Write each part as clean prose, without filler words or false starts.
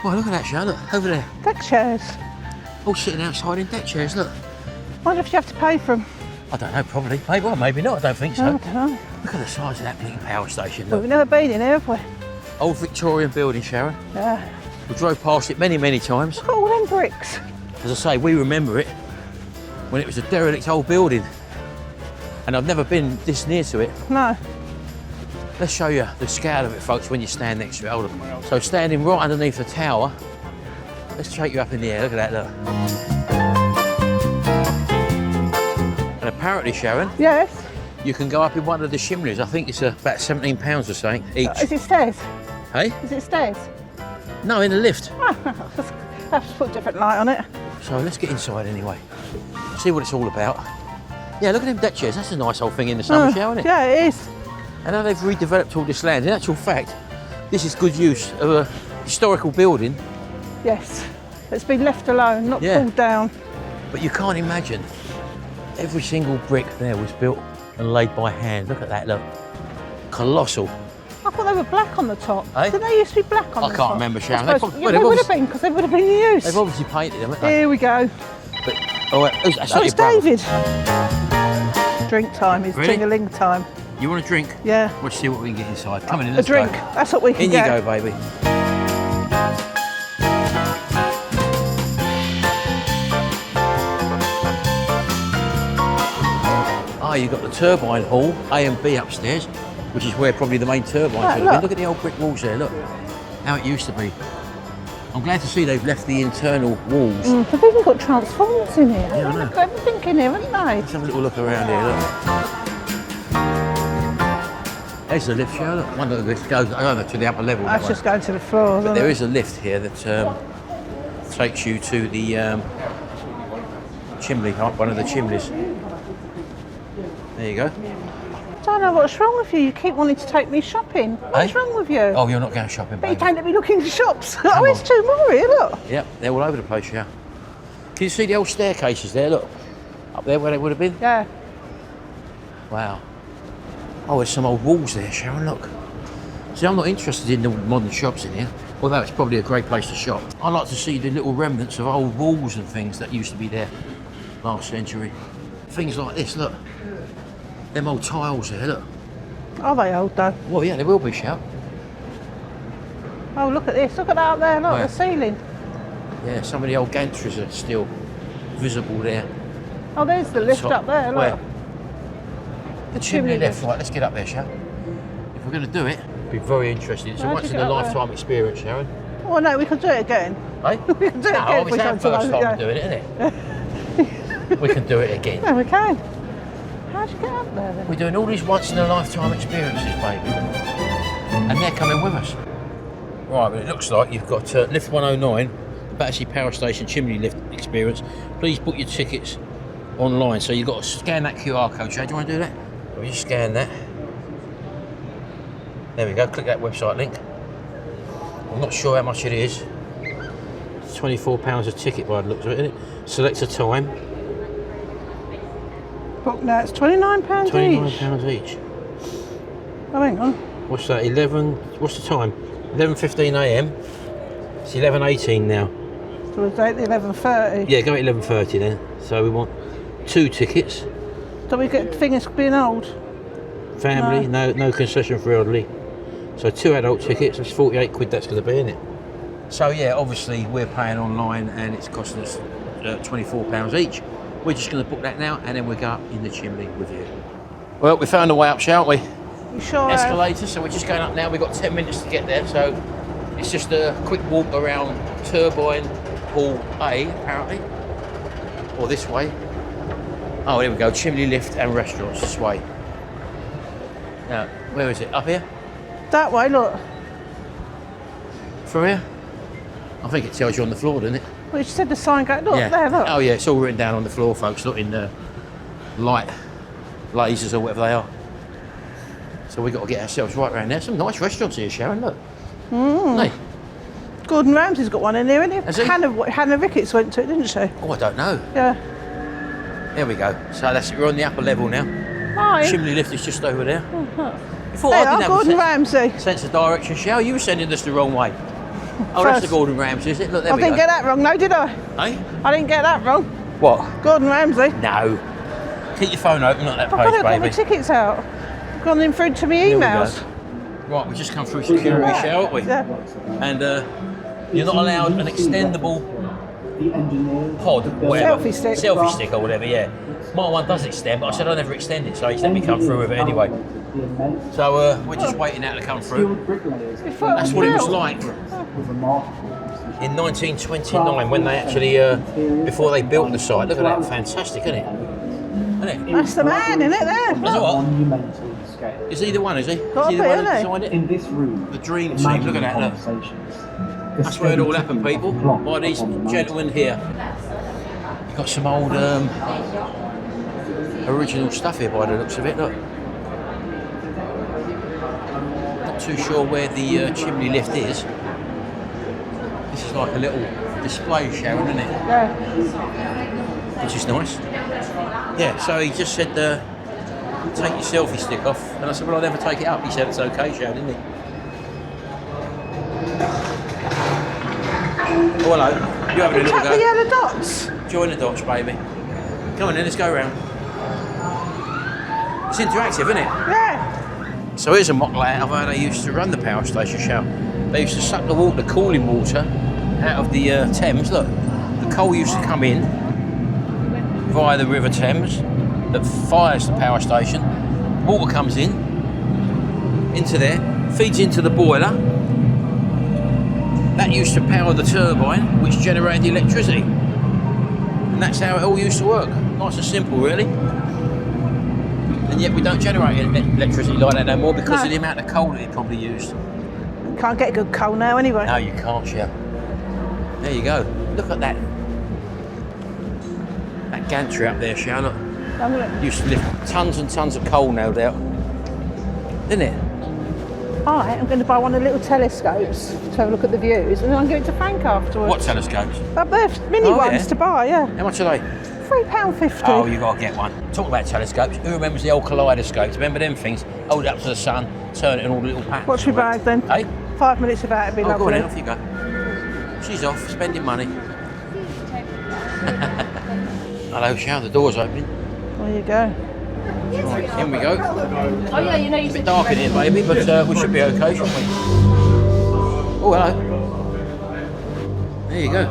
Well, look at that, Sharon, look, over there. Deck chairs. All sitting outside in deck chairs, look. Wonder if you have to pay for them. I don't know, probably. Maybe, well, maybe not, I don't think so. I don't know. Look at the size of that bloody power station, Well, look. we've never been in here, have we? Old Victorian building, Sharon. Yeah. We drove past it many, many times. Look at all them bricks. As I say, we remember it when it was a derelict old building. And I've never been this near to it. No. Let's show you the scale of it, folks, when you stand next to it. Hold on. So standing right underneath the tower, let's take you up in the air. Look at that, look. And apparently, Sharon, Yes. you can go up in one of the chimneys. I think it's about £17 or something each. Is it stairs? Hey? Is it stairs? No, in the lift. Have to put a different light on it. So let's get inside anyway. See what it's all about. Yeah, look at them deck chairs. That's a nice old thing in the summer shower, isn't it? Yeah, it is. And now they've redeveloped all this land. In actual fact, this is good use of a historical building. Yes. It's been left alone, not pulled down. But you can't imagine. Every single brick there was built and laid by hand. Look at that, look. Colossal. I thought they were black on the top. Eh? Didn't they used to be black on the top? I can't remember, Sharon. They would have been, because they would have been in use. They've obviously painted them, haven't they? Here we go. But, oh, wait, that's Oh, not it's your brother. David. Drink time is Really? ting-a-ling time. You want a drink? Yeah. Let's see what we can get inside. Come on in, A let's drink. go. That's what we can In get. you go, baby. Ah, you've got the turbine hall, A and B upstairs, which is where probably the main turbines would have been. look. Look at the old brick walls there, look. How it used to be. I'm glad to see they've left the internal walls. They've even got transformers in here. Yeah, I know. They've got everything in here, haven't they? Let's have a little look around here, look. There's the lift show, look. One of the lifts goes, I don't know, to the upper level. That's that just one. going to the floor. But there is a lift here that takes you to the chimney, one of the chimneys. There you go. I don't know what's wrong with you. You keep wanting to take me shopping. What's Eh? wrong with you? Oh, you're not going shopping, But you baby. don't let me look in the shops. Come Oh, it's on. two more here, look. Yep, they're all over the place, yeah. Can you see the old staircases there, look? Up there where they would have been? Yeah. Wow. Oh, there's some old walls there, Sharon, look. See, I'm not interested in the modern shops in here, although it's probably a great place to shop. I like to see the little remnants of old walls and things that used to be there last century. Things like this, look. Them old tiles there, look. Are they old though? Well, yeah, they will be, Shout. Oh, look at this. Look at that up there. Look, Where? the ceiling. Yeah, some of the old gantries are still visible there. Oh, there's the lift Top. up there. Look. Where? The chimney Chimney left, lift. right, let's get up there, Sharon. If we're going to do it, it'd be very interesting. It's a How'd once you in get a up there? lifetime experience, Sharon. Oh, no, we could do it again. Eh? We can do it No, again if we it's our come to first London, time doing it, isn't it? We can do it again. Yeah, we can. How'd you get up there then? We're doing all these once in a lifetime experiences, baby. And they're coming with us. Right, but it looks like you've got lift 109, Battersea Power Station chimney lift experience. Please book your tickets online. So you've got to scan that QR code. Shad, do you want to do that? Or you scan that. There we go, click that website link. I'm not sure how much it is. It's £24 a ticket by the looks of it, isn't it? Select a time. Book now, it's £29 each. £29 each. Oh, hang on. What's that? 11. What's the time? 11:15 a.m. It's 11:18 now. So it's 11:30. Yeah, go at 11:30 then. So we want 2 tickets. Do we get fingers being old? Family, no concession for elderly. So 2 adult tickets. That's 48 quid. That's going to be in it. So yeah, obviously we're paying online and it's costing us £24 each. We're just going to book that now and then we'll go up in the chimney with you. Well, we found a way up, shan't we? You sure? Escalator, so we're just going up now. We've got 10 minutes to get there, so it's just a quick walk around Turbine Hall A, apparently. Or this way. Oh, there we go, chimney lift and restaurants this way. Now, where is it? Up here? That way, look. From here? I think it tells you on the floor, doesn't it? Well, you said the sign go. Look, Yeah. there, look. Oh yeah, it's all written down on the floor, folks, not in light lasers or whatever they are. So we've got to get ourselves right around there. Some nice restaurants here, Sharon, look. Hey. Gordon Ramsay's got one in here, hasn't Has he? he? Hannah Ricketts went to it, didn't she? Oh, I don't know. Yeah. There we go. So that's it, we're on the upper level now. Hi. Chimney lift is just over there. Before There I you are, didn't Gordon have a Ramsay. sense of direction, Shell. You were sending us the wrong way. Oh, that's the Gordon Ramsay, is it? Look, there I we didn't go. get that wrong, no, did I? Hey? I didn't get that wrong. What? Gordon Ramsay. No. Keep your phone open, not that I've got page, to get my baby. tickets out. Gone in through to my Here we emails. go. Right, we've just come through security, shall we? Yeah. And you're not allowed an extendable pod, whatever. Selfie stick. Selfie stick or whatever, yeah. My one does extend, but I said I'll never extend it, so he's let me come through with it anyway. So we're just waiting out to come through. That's what it was like in 1929 when they actually, before they built the site. Look at that, fantastic, isn't it? Isn't it? That's the man, isn't it, there? Is it what? Is he the one, is he? Got Is he the to one be, that isn't he? designed it? In this room, The dream team, look at that, look. That's where it all happened, people, by these gentlemen here. You've got some old original stuff here by the looks of it, look. Not too sure where the chimney lift is. This is like a little display, Sharon, isn't it? Yeah. Which is nice. Yeah, so he just said, take your selfie stick off. And I said, well, I'll never take it up. He said it's okay, Sharon, didn't he? Oh, hello. You having a little Tap the go? yellow dots. Join the dots, baby. Come on then, let's go round. It's interactive, isn't it? Yeah. So here's a mock layout of how they used to run the power station, Shell. They used to suck the water, the cooling water, out of the Thames. Look, the coal used to come in via the River Thames that fires the power station. Water comes in, into there, feeds into the boiler. That used to power the turbine, which generated the electricity. And that's how it all used to work. Nice and simple, really. And yet we don't generate electricity like that no more because of the amount of coal that it probably used. Can't get good coal now anyway. No, you can't, Shell. There you go. Look at that. That gantry up there, Shell. Look. I'm gonna... Used to lift tons and tons of coal, no doubt. Didn't it? I'm going to buy one of the little telescopes to have a look at the views, and then I'll give it to Frank afterwards. What telescopes? They're mini ones to buy, yeah. How much are they? £3.50. Oh, you got to get one. Talk about telescopes. Who remembers the old kaleidoscopes? Remember them things? Hold it up to the sun, turn it, and all the little patterns. What's your bag then? Hey? 5 minutes of that, it'd be Oh, go on lovely. then, off you go. She's off, spending money. Hello, Shell, the door's open. There you go. Right, in we go. Oh yeah, you know you It's a bit dark in here, baby, but we should be okay, shouldn't we? Oh, hello. There you go.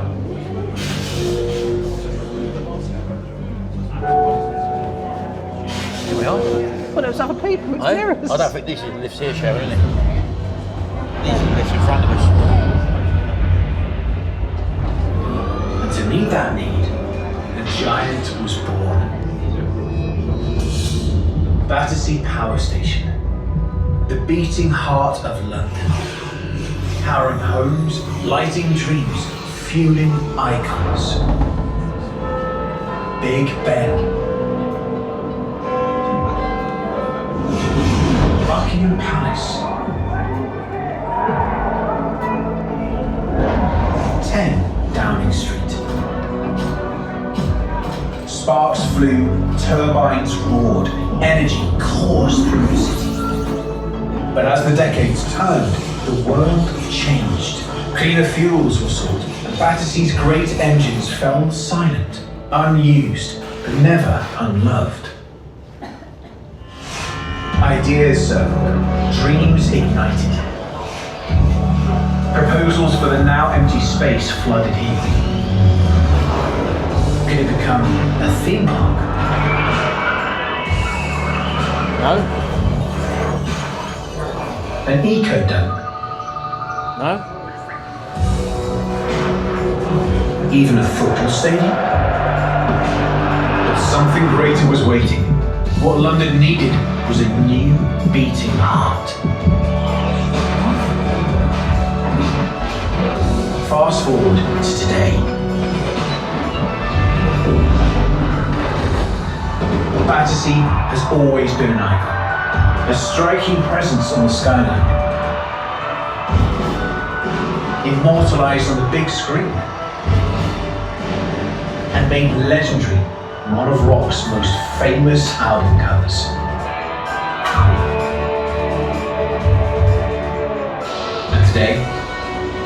Here we are. Well, there was other people, it's Hey? near us. I don't think this is the lifts here, Sharon, isn't it? These are the lifts in front of us. And to meet that need, a giant was born. Battersea Power Station, the beating heart of London. Powering homes, lighting dreams, fueling icons. Big Ben. Buckingham Palace. 10 Downing Street. Sparks flew, turbines roared, energy coursed through the city. But as the decades turned, the world changed. Cleaner fuels were sought, and Battersea's great engines fell silent, unused, but never unloved. Ideas circled, dreams ignited. Proposals for the now empty space flooded in. Could it become a theme park? No? An eco-dome? No? Even a football stadium? But something greater was waiting. What London needed was a new beating heart. Fast forward to today. Battersea has always been an icon, a striking presence on the Skyline, immortalised on the big screen, and made legendary one of rock's most famous album covers. And today,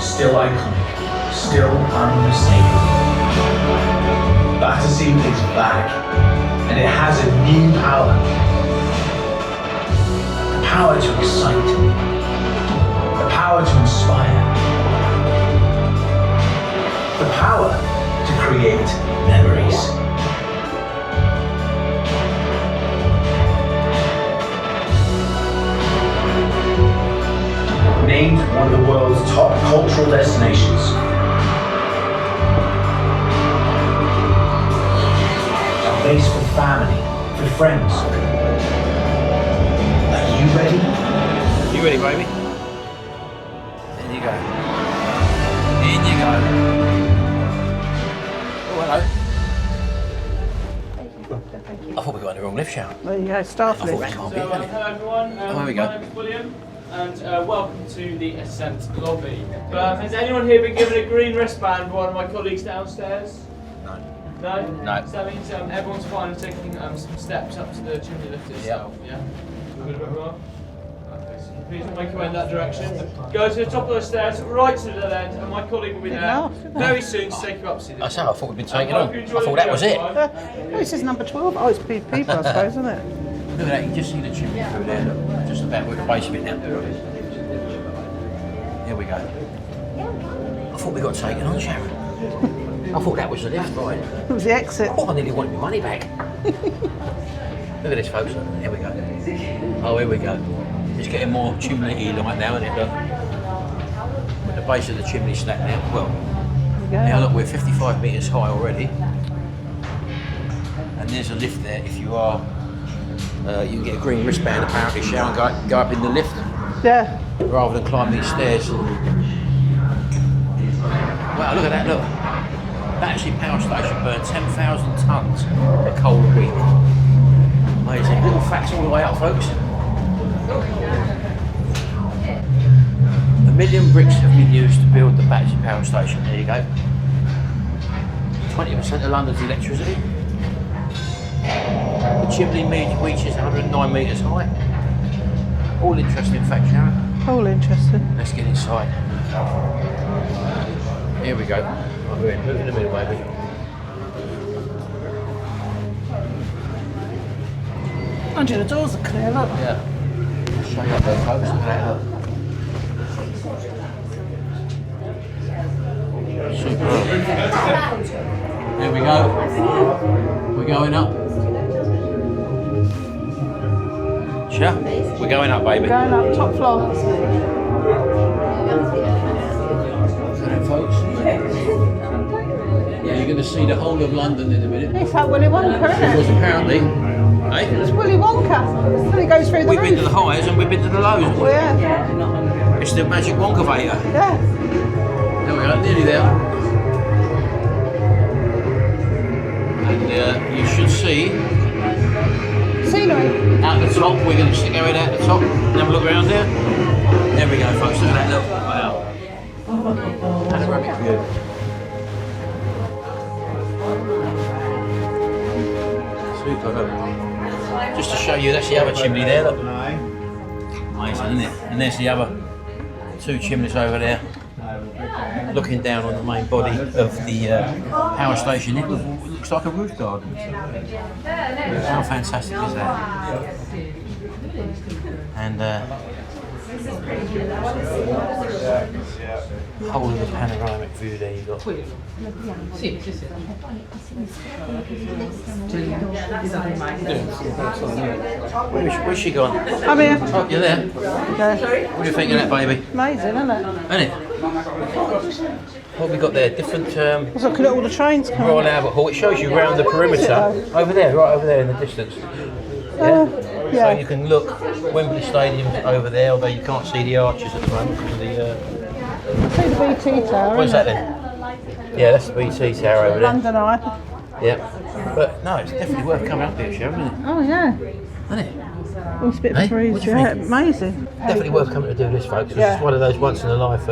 still iconic, still unmistakable. Battersea is back, and it has a new power. The power to excite, the power to inspire, the power to create memories. Named one of the world's top cultural destinations. A place for family, for friends. Are you ready? You ready, baby? In you go. In you go. Oh, hello. I thought we got in the wrong lift, shall There you go, staff I thought lift. that can't be, So, can it? hello everyone, Oh, here we go. my name is William and welcome to the Ascent lobby. Has anyone here been given a green wristband by one of my colleagues downstairs? No. No? No. So that means everyone's fine and taking some steps up to the chimney lift itself, yeah? Good everyone? Okay, so please make your way in that direction. Go to the top of the stairs, right to the end, and my colleague will be there very soon to take you up to see the I say, I thought we'd been taken on. hope you I enjoy thought the that was it. drive. Oh, this is number 12. Oh, it's people, I suppose, isn't it? Look at that, you can just see the chimney through there, look. Just about with the base of it now. Here we go. I thought we got taken on, Sharon. I thought that was the lift, right? It was the exit. Oh, I nearly wanted my money back. Look at this, folks. Here we go. Oh, here we go. It's getting more chimney like now, isn't it? Look. With the base of the chimney slack now. Well, now look, we're 55 metres high already. And there's a lift there if you are. You can get a green wristband apparently, Sharon, and go up in the lift Yeah. rather than climb these stairs. Wow, look at that, look. Battersea Power Station burned 10,000 tonnes of coal a week. Amazing. Little facts all the way up, folks. 1 million bricks have been used to build the Battersea Power Station. There you go. 20% of London's electricity. The chimney reaches 109 metres high. All interesting facts, Sharon. All interesting. Let's get inside. Here we go. Oh, we're in. Move in the middle, baby. Andrew, the doors are clear, look. Yeah. Show you up there, folks. Look at that. Look. Superb. Here we go. We're going up. Sure. We're going up, baby. Going up, top floor. Folks. Yeah, you're going to see the whole of London in a minute. It's like Willy Wonka, Because isn't it? apparently, It's Willy Wonka. And it goes through the we've been to roof. the highs and we've been to the lows. haven't we? Well, yeah. It's the magic Wonkavator. Yeah. There we go, nearly there. And you should see Scenery. out the top. We're going to stick our head out the top and have a look around there. There we go, folks. Look at that. Look. Wow. Panoramic view. Super. Just to show you, that's the other chimney there. Look. Amazing, isn't it? And there's the other two chimneys over there, looking down on the main body of the power station. It looks like a roof garden. How fantastic is that? And whole of the panoramic view there you've got. Where's she gone? I'm here. Oh, you're there? Okay. What do you think of that, baby? Amazing, isn't it? Isn't it? What have we got there? Different Let's look at all the trains coming. Royal Albert Hall. It shows you around the perimeter. Over there, right over there in the distance. So Yeah. you can look. Wembley Stadium's over there, although you can't see the arches at the moment because of the. See the BT tower. What is that then? Yeah, that's the BT tower over there. London Eye. Yeah. But no, it's definitely worth coming up here, Sharon, isn't it? Oh yeah. Isn't it? Well, it's a bit of Hey, a breeze, what do you yeah. think? Amazing. Definitely worth coming to do this, folks. 'Cause Yeah. It's one of those once in a life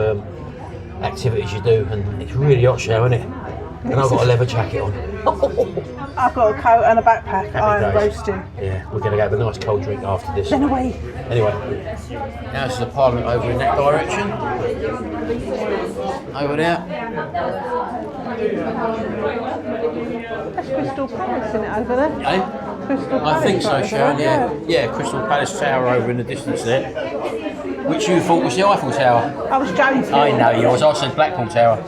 activities you do, and it's really hot show, isn't it? And I've got a leather jacket on. I've got a coat and a backpack. Happy I am days. roasting. Yeah, we're going to have a nice cold drink after this. Then away. Anyway, now this is the Parliament over in that direction. Over there. That's Crystal Palace, isn't it, over there? Eh? Crystal Palace. I think so, right over Sharon, there, yeah. Yeah, Crystal Palace Tower over in the distance there. Which you thought was the Eiffel Tower. I was joking. I know you was. I said Blackpool Tower.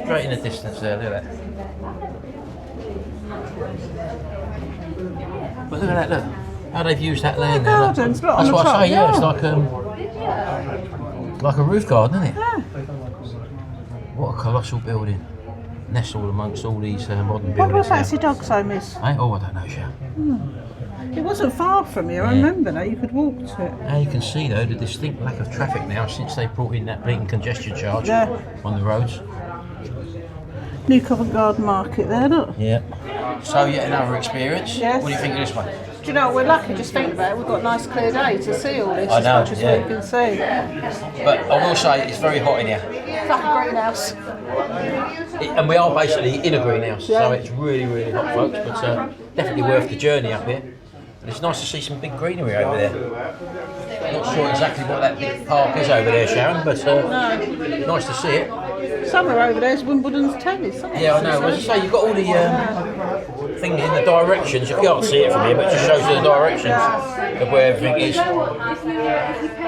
Straight in the distance there, look at that. But look at that, look. How they've used that land there. Look. Gardens, look, on That's the what top, I say, yeah. It's yeah. like a roof garden, isn't it? Yeah. What a colossal building. Nestled amongst all these modern What buildings. was Battersea now. Dogs home is? Eh? Oh, I don't know, Sharon. It wasn't far from here, I Yeah. remember that. You could walk to it. Now you can see though the distinct lack of traffic now since they brought in that bleeding congestion charge Yeah. on the roads. New Covent Garden Market there, look. Yeah. So yet another experience. Yes. What do you think of this one? Do you know what, we're lucky, just think about it. We've got a nice clear day to see all this I know, as much as yeah. we can see. But I will say it's very hot in here. It's like a greenhouse. And we are basically in a greenhouse, so Yeah. it's really, really hot, folks. But definitely worth the journey up here. And it's nice to see some big greenery over there. Not sure exactly what that big park is over there, Sharon, but nice to see it. Somewhere over there's Wimbledon's tennis, isn't it? Yeah, I know. As I say, you've got all the things in the directions. You can't see it from here, but it just shows you the directions of where everything is.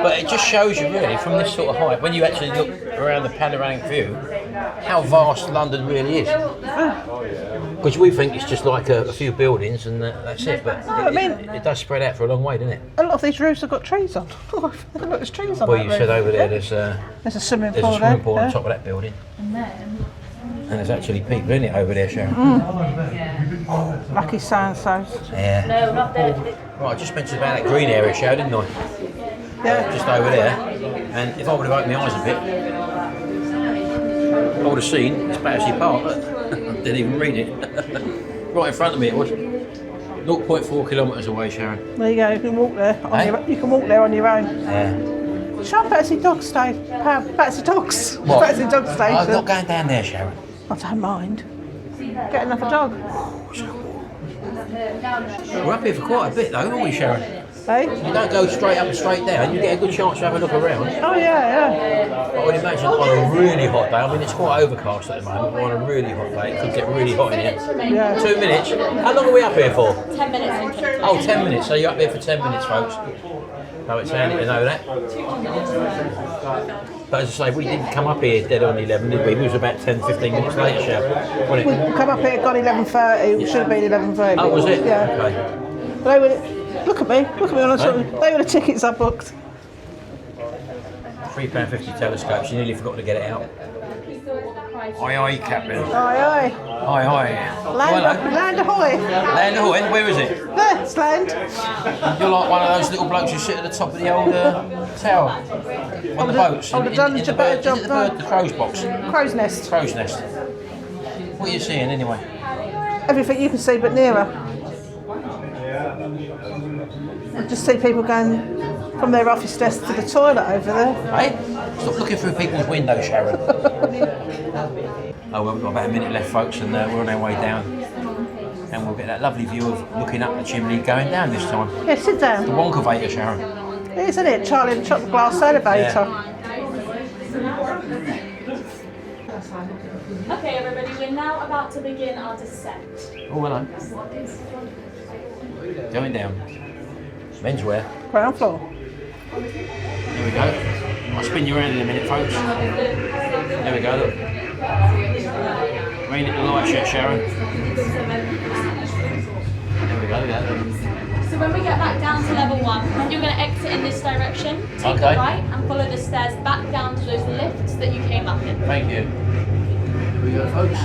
But it just shows you really from this sort of height, when you actually look around the panoramic view, how vast London really is. Because we think it's just like a few buildings and that's it, but it does spread out for a long way, doesn't it? A lot of these roofs have got trees on. Look, there's trees on Well, that you said roof. over there there's There's a swimming a pool swimming pool there. on top of that building. And there's actually people in it over there, Sharon. Lucky so-and-sos. Yeah. No, not there. Right, I just mentioned about that green area, Sharon, didn't I? Yeah. Just over there. And if I would have opened my eyes a bit, I would have seen it's Battersea Park. Look. Didn't even read it. Right in front of me it was. 0.4 kilometres away, Sharon. There you go, you can walk there. You can walk there on your own. Yeah. Shall Battersea Dogs stay? Battersea Dogs. What? Battersea Dog Station. I'm not going down there, Sharon. I don't mind. Get another dog. We're up here for quite a bit though, aren't we, Sharon? Eh? You don't go straight up and straight down, you get a good chance to have a look around. Oh yeah, I would imagine on a really hot day, I mean it's quite overcast at the moment, but on a really hot day it could get really hot in here. yeah. 2 minutes? How long are we up here for? 10 minutes. Oh, 10 minutes, so you're up here for 10 minutes, folks. So it's handy to know that. But as I say, we didn't come up here dead on 11, did we? We was about 10-15 minutes later, Sharon, wasn't We it? come up here, got 11:30. It should have been 11:30. Oh, was it? Yeah. Okay. But they were. Look at me. Look at me on a sort of, they were the tickets I booked. £3.50 telescopes, you nearly forgot to get it out. Aye, aye, Captain. Aye, aye. Aye, aye. Land ahoy. Land ahoy, where is it? There, it's land. You're like one of those little blokes who sit at the top of the old tower on the boats. I would have done in a better job the done. bird, the crow's box. Crow's nest. Crow's nest. What are you seeing anyway? Everything you can see but nearer. I just see people going from their office desk to the toilet over there. Hey, stop looking through people's windows, Sharon. Oh well, we've got about a minute left, folks, and we're on our way down. And we'll get that lovely view of looking up the chimney going down this time. Yeah, sit down. The Wonkavator, Sharon. Isn't it? Charlie and the Chocolate Glass Elevator. Okay, everybody, we're now about to begin our descent. Oh, hello. Going down. Menswear. Ground floor. There we go. I'll spin you around in a minute, folks. There we go, look. Rain at the light shirt, Sharon. There we go, look at that. So when we get back down to level 1, you're going to exit in this direction, take Okay. a right and follow the stairs back down to those lifts that you came up in. Thank you. Here we go, folks.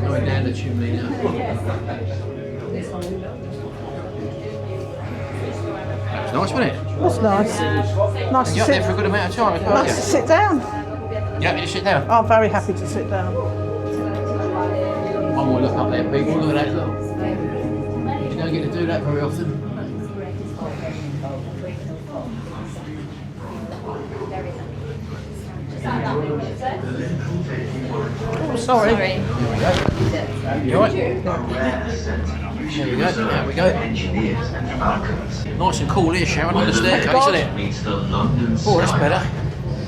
Going down the chimney now. That was nice, wasn't it? That's nice. Nice to You're up there sit. for a good amount of time, as well, Nice to yeah? sit down. You happy to sit down? I'm very happy to sit down. One more look up there, people. Look at that, look. You don't get to do that very often. Oh, sorry. You alright? There we go, there we go. Nice and cool here, Sharon, on the staircase, isn't it? Oh, that's better.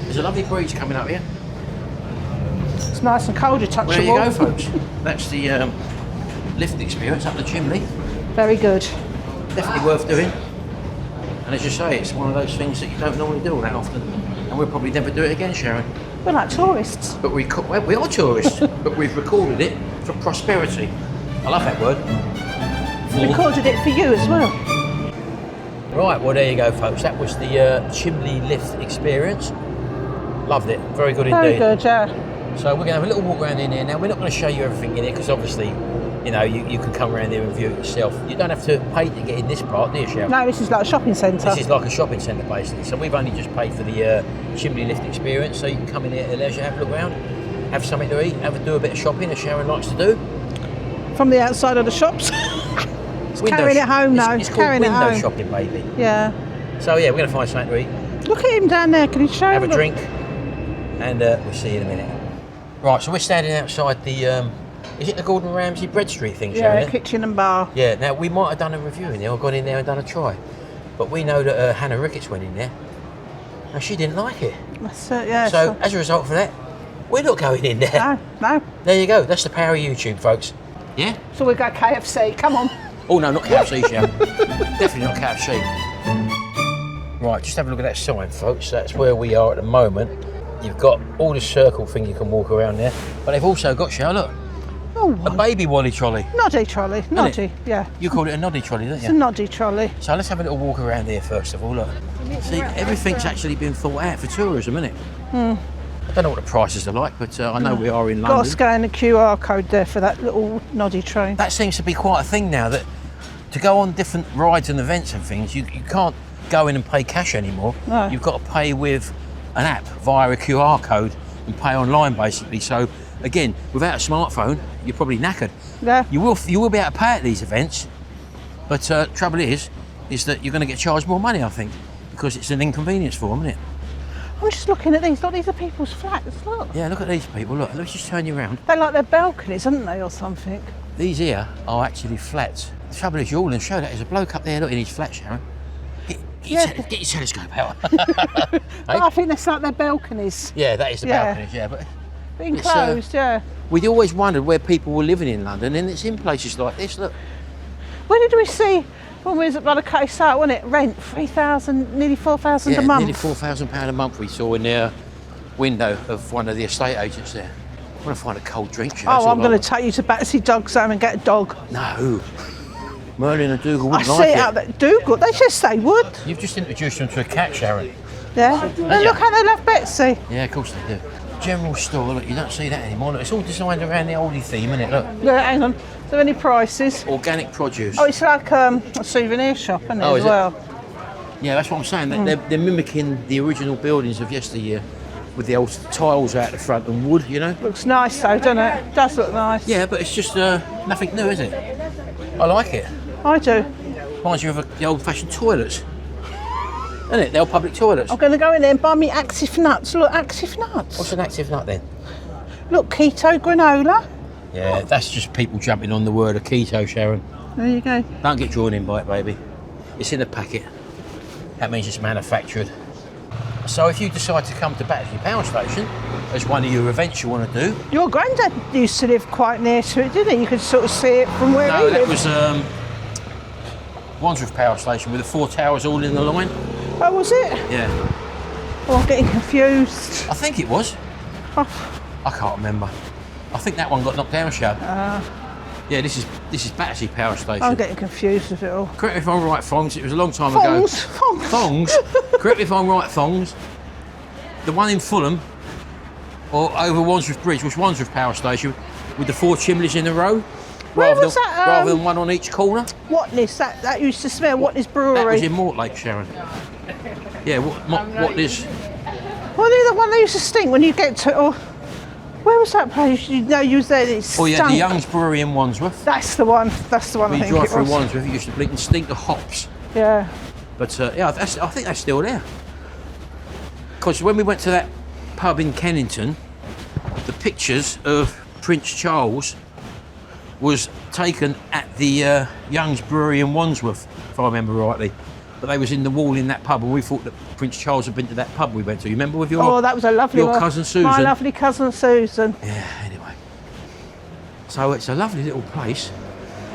There's a lovely breeze coming up here. It's nice and cold, you touch Well, the there you wall. go, folks. That's the lift experience up the chimney. Very good. Definitely worth doing. And as you say, it's one of those things that you don't normally do all that often. And we'll probably never do it again, Sharon. We're like tourists. But we are tourists, but we've recorded it for prosperity. I love that word. Recorded it for you as well. Right, well there you go, folks. That was the chimney lift experience. Loved it. Very good Very indeed. good, yeah. So we're going to have a little walk around in here. Now, we're not going to show you everything in here because obviously, you know, you can come around here and view it yourself. You don't have to pay to get in this part, do you, Sharon? No, this is like a shopping centre. This is like a shopping centre, basically. So we've only just paid for the chimney lift experience. So you can come in here at leisure, have a look around, have something to eat, do a bit of shopping, as Sharon likes to do. From the outside of the shops. Carrying it home now. It's called Carrying it window home. shopping, baby. Yeah. So yeah, we're going to find something to eat, Look at him down there. Can you show have him? a drink, and we'll see you in a minute. Right, so we're standing outside the, is it the Gordon Ramsay Bread Street thing, Sharon? Yeah, kitchen and bar. Yeah, now we might have done a review in there or gone in there and done a try. But we know that Hannah Ricketts went in there and she didn't like it. That's it, yeah. So as a result of that, we're not going in there. No, no. There you go, that's the power of YouTube, folks. Yeah? So we got KFC, come on. Oh no, not KFC, Sharon. Definitely not KFC. Right, just have a look at that sign, folks. That's where we are at the moment. You've got all the circle thing you can walk around there. But they've also got, Sharon, look, Oh, a baby wally trolley. noddy trolley, noddy, it? yeah. You called it a noddy trolley, didn't It's a you? noddy trolley. So let's have a little walk around here first of all, look. See, everything's actually been thought out for tourism, isn't it? I don't know what the prices are like, but I know we are in Got to London. scan the QR code there for that little noddy train. That seems to be quite a thing now, that to go on different rides and events and things, you can't go in and pay cash anymore. No. You've got to pay with an app via a QR code and pay online, basically. So again, without a smartphone, you're probably knackered. Yeah. You will be able to pay at these events, but trouble is that you're going to get charged more money, I think, because it's an inconvenience for them, isn't it? I'm just looking at these. Look, these are people's flats, look. Yeah, look at these people. Look, let's just turn you around. They're like their balconies, aren't they, or something? These here are actually flats. The trouble is, you'll show that there's a bloke up there looking at his flat, Sharon. Get your telescope out. But I think that's like their balconies. Yeah, that is the Yeah. balconies, yeah. But Enclosed, yeah. we'd always wondered where people were living in London, and it's in places like this, look. Where did we see when we was at Bloody Site, wasn't it? Rent, 3,000, nearly 4,000 Yeah, a month. nearly £4,000 a month we saw in the window of one of the estate agents there. I want to find a cold drink, Sharon. Oh, I'm going to take you to Battersea Dog Zone and get a dog. No. Merlin and Dougal I wouldn't see like it out there. Dougal, they just say would. You've just introduced them to a cat, Sharon. Yeah. And look how they love Betsy. Yeah, of course they do. General store, look, you don't see that anymore. Look, it's all designed around the oldie theme, isn't it? Look, Yeah, hang on. Are there any prices? organic produce. Oh, it's like a souvenir shop, isn't it, Oh, as is it? well? Yeah, that's what I'm saying. They're mimicking the original buildings of yesteryear with the old tiles out the front and wood, you know? Looks nice though, doesn't it? Does look nice. Yeah, but it's just nothing new, is it? I like it. I do. Reminds you of the old-fashioned toilets. Isn't it? The old public toilets. I'm going to go in there and buy me Active Nuts. Look, Active Nuts. What's an active nut then? Look, keto granola. Yeah, that's just people jumping on the word of keto, Sharon. There you go. Don't get drawn in by it, baby. It's in a packet. That means it's manufactured. So if you decide to come to Battersea Power Station as one of your events you want to do... Your granddad used to live quite near to it, didn't he? You could sort of see it from where he No, that lived. was Wandsworth Power Station with the 4 towers all in the line. Oh, was it? Yeah, Oh, I'm getting confused. I think it was. Oh, I can't remember. I think that one got knocked down, Shad. Yeah, this is Battersea Power Station. I'm getting confused with it all. Correct me if I'm right, Thongs. It was a long time ago. Thongs. Thongs. Correct me if I'm right, Thongs. The one in Fulham, or over Wandsworth Bridge, was Wandsworth Power Station with the 4 chimneys in a row, Where rather was that, rather than one on each corner. Watness, that used to smell. Watness Brewery. That was in Mortlake, Sharon. Yeah, what is? Well, they're the one that used to stink when you get to. Oh, where was that place? You know, you was there. It Oh yeah, stunk. the Young's Brewery in Wandsworth. That's the one. That's the one. When I you think drive it through was. Wandsworth, it used to blink and stink of hops. Yeah. But yeah, I think that's still there. Because when we went to that pub in Kennington, the pictures of Prince Charles was taken at the Young's Brewery in Wandsworth, if I remember rightly. But they was in the wall in that pub, and we thought that Prince Charles had been to that pub we went to. You remember with your Oh, that was a lovely your one. cousin Susan? My lovely cousin Susan. Yeah, anyway. So it's a lovely little place.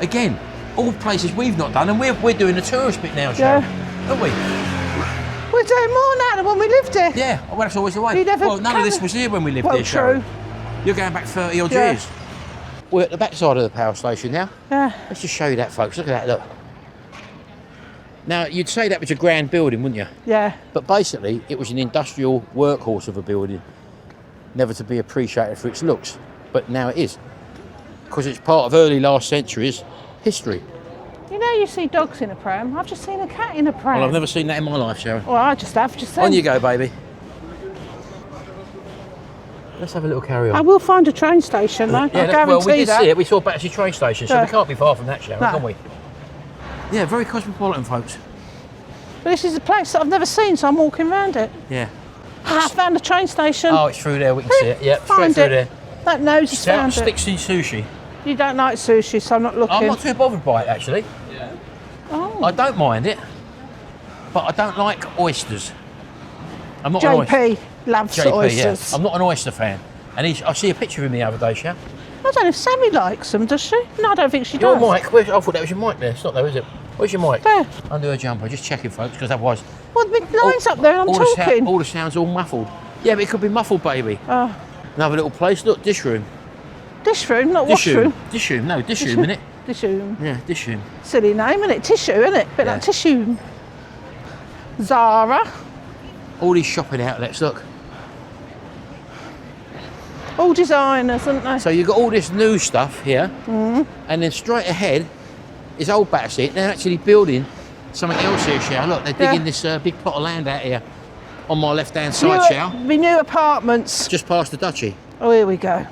Again, all places we've not done, and we're doing the tourist bit now, Sharon, aren't we? We're doing more now than when we lived here. Yeah, well, that's always the way. You never Well, none of this come- was here when we lived Well, here, Sharon. true. You're going back 30 odd Yeah. years. We're at the backside of the power station now. Yeah. Let's just show you that, folks. Look at that, look. Now, you'd say that was a grand building, wouldn't you? Yeah. But basically, it was an industrial workhorse of a building, never to be appreciated for its looks. But now it is, because it's part of early last century's history. You know, you see dogs in a pram. I've just seen a cat in a pram. Well, I've never seen that in my life, Sharon. Well, I just have. Just On then. you go, baby. Let's have a little carry on. I will find a train station, though. I guarantee well, we did that. see it. We saw Battersea train station, so Yeah. we can't be far from that, Sharon, No. can we? Yeah, very cosmopolitan, folks. But this is a place that I've never seen, so I'm walking around it. Yeah. I found a train station. Oh, it's through there. We can see it. Yeah, straight Find through it. there. That nose has found it. Sticks in sushi. You don't like sushi, so I'm not looking. I'm not too bothered by it, actually. Oh. I don't mind it, but I don't like oysters. I'm not an oyster. JP loves oysters. Yeah. I'm not an oyster fan. And I see a picture of him the other day, Sharon. I don't know if Sammy likes them, does she? No, I don't think she Your does. mic, I thought that was your mic there. It's not though, is it? Where's your mic? There. Under her jumper. Just checking, folks, because otherwise Well, the big line's up there and I'm all talking. all the sound's all muffled. Yeah, but it could be muffled, baby. Oh. Another little place. Look, dish room. Dish room, not Dish washroom. room. Dish room. No, dish room, innit? Dish room. Yeah, dish room. Silly name, isn't it? Tissue, isn't it? Bit Yeah. like tissue. Zara. All these shopping outlets, look. All designers, aren't they? So you've got all this new stuff here, and then straight ahead is old Battersea. They're actually building something else here, Shao. Look, they're digging this big plot of land out here on my left-hand side, Shao. My new apartments. Just past the Duchy. Oh, here we go.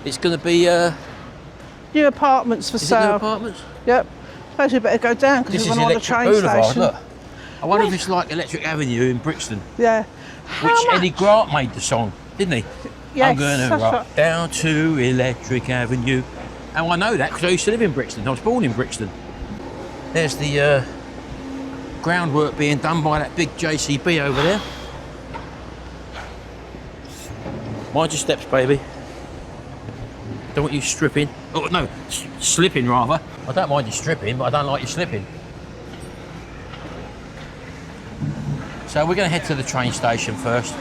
It's going to be... New apartments for is it sale. new apartments? Yep. Suppose we better go down because This we is want to the Electric train Boulevard, station. look. I wonder if it's like Electric Avenue in Brixton, Yeah. How which much? Eddie Grant made the song, didn't he? Yes, I'm going to that's rock right. down to Electric Avenue. And I know that because I used to live in Brixton. I was born in Brixton. There's the groundwork being done by that big JCB over there. Mind your steps, baby. Don't want you stripping. Oh, no, slipping rather. I don't mind you stripping, but I don't like you slipping. So we're going to head to the train station first.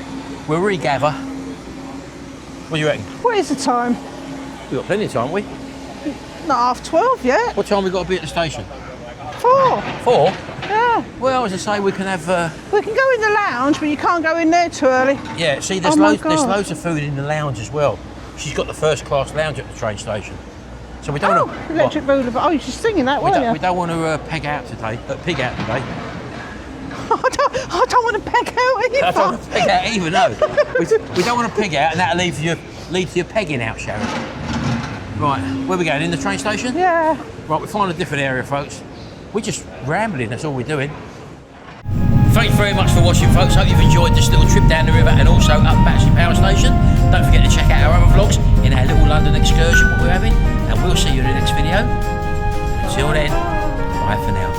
We'll regather. What do you reckon? What is the time? We've got plenty of time, haven't we? Not 12 yet. What time we got to be at the station? 4. 4? Yeah. Well, as I say, we can have... We can go in the lounge, but you can't go in there too early. yeah, see, there's, Oh my there's God. loads of food in the lounge as well. She's got the first class lounge at the train station. So we don't Oh, want to... Electric Boulevard. Oh, you're just singing that, weren't we you? don't want to pig out today. I don't want to peg out either. I don't want to pig out either, no. we don't want to pig out, and that'll lead to your pegging out, Sharon. Right, where are we going? In the train station? Yeah. Right, we find a different area, folks. We're just rambling, that's all we're doing. Thanks very much for watching, folks. Hope you've enjoyed this little trip down the river and also up Battersea Power Station. Don't forget to check out our other vlogs in our little London excursion, what we're having, and we'll see you in the next video. Until then, bye for now.